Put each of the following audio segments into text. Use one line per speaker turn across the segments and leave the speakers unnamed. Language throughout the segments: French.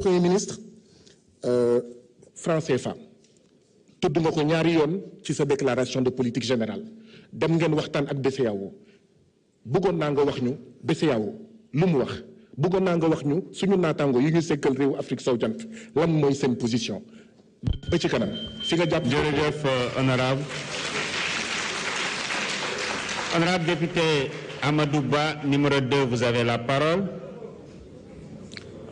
Premier ministre, franc CFA tudd nga ko ñaari yoon ci sa déclaration de politique générale dem ngeen waxtaan ak BCEAO bëggoon naa nga wax ñu BCEAO lu mu wax bëggoon naa nga wax ñu suñu naataango yi ñu sekkal réewu Afrique sowu jant lan mooy seen position ba ci kanam fi nga jàpp.
jërëjëf honorable honorable député Amadou Ba numéro 2, vous avez la parole.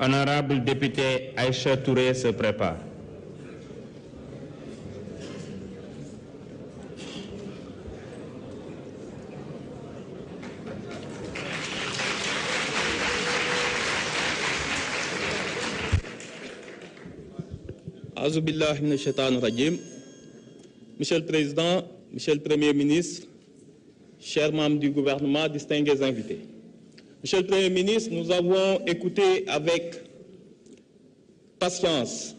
Honorable député Aïcha Touré se prépare.
A'uuzu billahi minash shaitanir rajim. Monsieur le Président, Monsieur le Premier ministre, chers membres du gouvernement, distingués invités. Monsieur le Premier ministre, nous avons écouté avec patience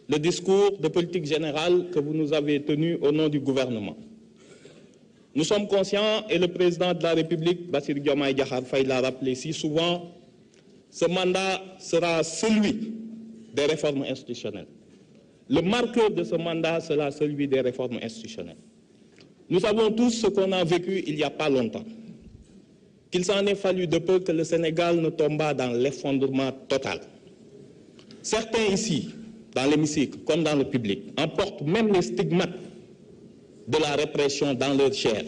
le discours de politique générale que vous nous avez tenu au nom du gouvernement. Nous sommes conscients, et le président de la République, Bassirou Diomaye Diakhar Faye, l'a rappelé si souvent, ce mandat sera celui des réformes institutionnelles. Le marqueur de ce mandat sera celui des réformes institutionnelles. Nous savons tous ce qu'on a vécu il n'y a pas longtemps. Qu'il s'en est fallu de peu que le Sénégal ne tombât dans l'effondrement total. Certains ici, dans l'hémicycle comme dans le public, emportent même les stigmates de la répression dans leur chair.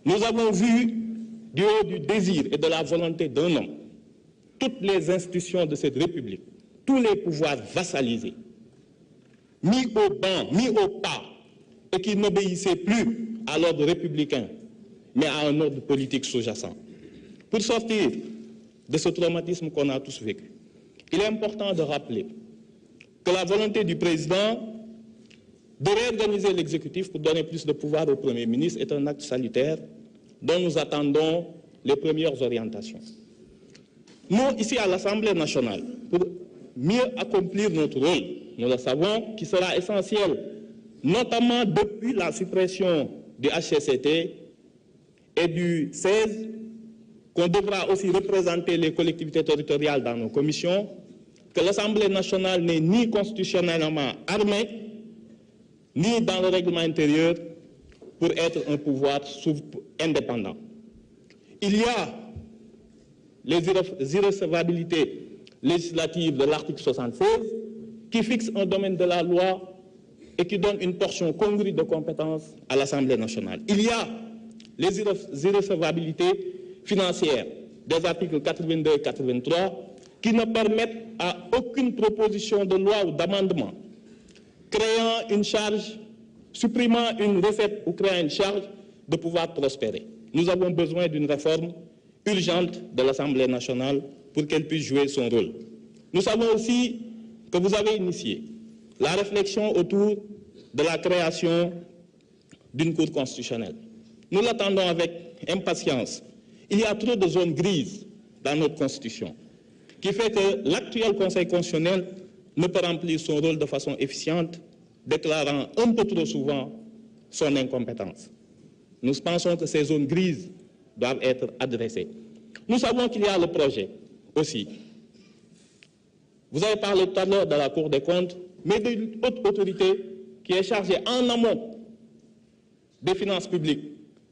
Nous avons vu, du haut du désir et de la volonté d'un homme, toutes les institutions de cette République, tous les pouvoirs vassalisés, mis au banc, mis au pas, et qui n'obéissaient plus à l'ordre républicain, mais à un ordre politique sous-jacent. Pour sortir de ce traumatisme qu'on a tous vécu, il est important de rappeler que la volonté du président de réorganiser l'exécutif pour donner plus de pouvoir au Premier ministre est un acte salutaire dont nous attendons les premières orientations. Nous, ici à l'Assemblée nationale, pour mieux accomplir notre rôle, nous le savons, qui sera essentiel, notamment depuis la suppression du HCCT et du 16, qu'on devra aussi représenter les collectivités territoriales dans nos commissions, que l'Assemblée nationale n'est ni constitutionnellement armée, ni dans le règlement intérieur pour être un pouvoir indépendant. Il y a les irrecevabilités législatives de l'article 76 qui fixe un domaine de la loi et qui donne une portion congrue de compétences à l'Assemblée nationale. Il y a les irrecevabilités financières des articles 82 et 83 qui ne permettent à aucune proposition de loi ou d'amendement créant une charge, supprimant une recette ou créant une charge de pouvoir prospérer. Nous avons besoin d'une réforme urgente de l'Assemblée nationale pour qu'elle puisse jouer son rôle. Nous savons aussi que vous avez initié la réflexion autour de la création d'une Cour constitutionnelle. Nous l'attendons avec impatience. Il y a trop de zones grises dans notre Constitution, qui fait que l'actuel Conseil constitutionnel ne peut remplir son rôle de façon efficiente, déclarant un peu trop souvent son incompétence. Nous pensons que ces zones grises doivent être adressées. Nous savons qu'il y a le projet aussi. Vous avez parlé tout à l'heure de la Cour des comptes, mais d'une haute autorité qui est chargée en amont des finances publiques,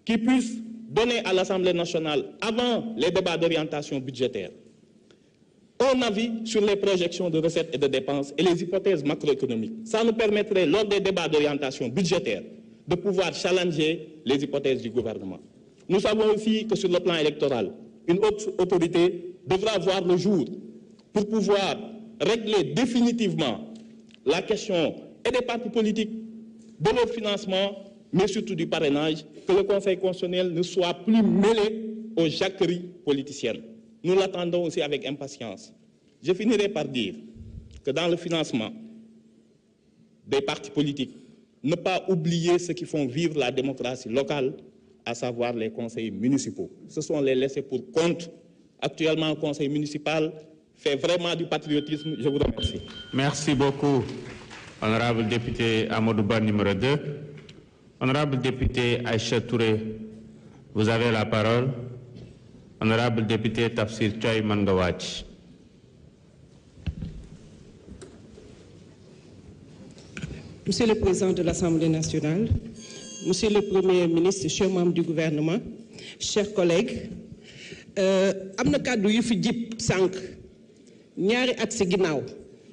qui puisse donner à l'Assemblée nationale, avant les débats d'orientation budgétaire, un avis sur les projections de recettes et de dépenses et les hypothèses macroéconomiques. Ça nous permettrait, lors des débats d'orientation budgétaire, de pouvoir challenger les hypothèses du gouvernement. Nous savons aussi que sur le plan électoral, une haute autorité devra voir le jour pour pouvoir régler définitivement la question et des partis politiques, de leur financement, mais surtout du parrainage, que le Conseil constitutionnel ne soit plus mêlé aux jacqueries politiciennes. Nous l'attendons aussi avec impatience. Je finirai par dire que dans le financement des partis politiques, ne pas oublier ceux qui font vivre la démocratie locale, à savoir les conseils municipaux. Ce sont les laissés pour compte. Actuellement, le conseil municipal fait vraiment du patriotisme. Je vous remercie.
Merci beaucoup, honorable député Amadou Ba numéro 2. Honorable député Aïcha Touré, vous avez la parole. Honorable député Tafsir Choy Mangawach.
Monsieur le Président de l'Assemblée nationale, Monsieur le Premier ministre, chers membres du gouvernement, chers collègues, am na kàddu yu fi jib sànq ñaari at si ginnaaw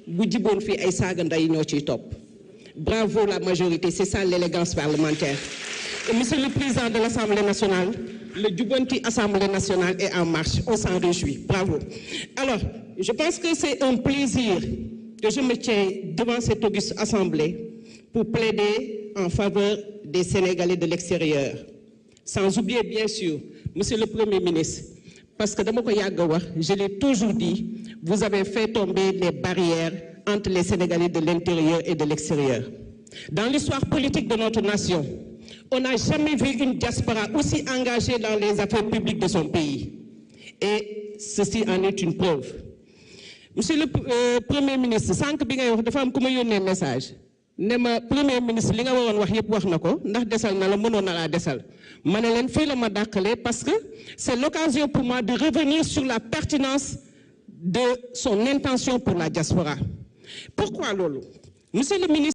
bu jiboon fii ay saaga ndey ñoo ciy topp. Bravo la majorité, c'est ça l'élégance parlementaire. Et Monsieur le Président de l'Assemblée nationale, le Djubanti Assemblée nationale est en marche. On s'en réjouit. Bravo. Alors, je pense que c'est un plaisir que je me tiens devant cette auguste Assemblée pour plaider en faveur des Sénégalais de l'extérieur. Sans oublier, bien sûr, Monsieur le Premier ministre, parce que dans mon je l'ai toujours dit, vous avez fait tomber les barrières entre les Sénégalais de l'intérieur et de l'extérieur. Dans l'histoire politique de notre nation, on n'a jamais vu une diaspora aussi engagée dans les affaires publiques de son pays. Et ceci en est une preuve. Monsieur le Premier ministre, sans que un message, ne Premier ministre, li nga waroon wax yëpp wax na ko ndax desal na la mënoon na laa desal ma ne leen fii la ma dàqale parce que c'est l'occasion pour moi de revenir sur la pertinence de son intention pour la diaspora. Pourquoi loolu? Monsieur le ministre